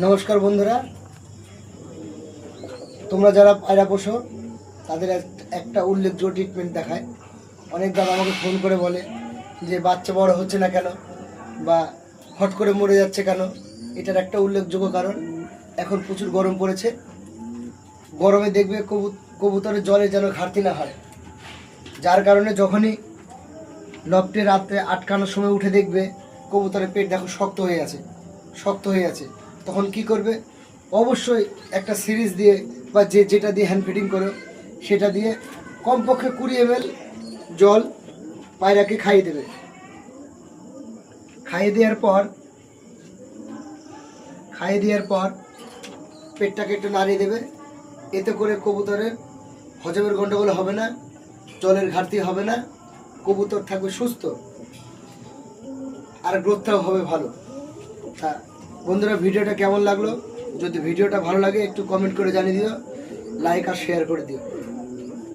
নমস্কার বন্ধুরা, তোমরা যারা পায়রা পোষো তাদের একটা উল্লেখযোগ্য ট্রিটমেন্ট দেখায়। অনেক দাদা আমাকে ফোন করে বলে যে বাচ্চা বড় হচ্ছে না কেন, বা হট করে মরে যাচ্ছে কেন। এটার একটা উল্লেখযোগ্য কারণ, এখন প্রচুর গরম পড়েছে। গরমে দেখবে কবুতরের জলে যেন ঘাটতি না হয়, যার কারণে যখনই লফটে রাত্রে আটকানোর সময় উঠে দেখবে কবুতরের পেট দেখো শক্ত হয়ে আছে। তখন কি করবে? অবশ্যই একটা সিরিজ দিয়ে বা যেটা দিয়ে হ্যান্ড ফিডিং করো সেটা দিয়ে কমপক্ষে 20 ml জল পায়রাকে খাইয়ে দেবে। খাইয়ে দেওয়ার পর পেটটাকে একটু নাড়িয়ে দেবে। এতে করে কবুতরের হজমের গন্ডগোল হবে না, জলের ঘাটতি হবে না, কবুতর থাকবে সুস্থ আর গ্রোথটাও হবে ভালো। তা বন্ধুরা, ভিডিওটা কেমন লাগলো? যদি ভিডিওটা ভালো লাগে একটু কমেন্ট করে জানিয়ে দিও, লাইক আর শেয়ার করে দিও।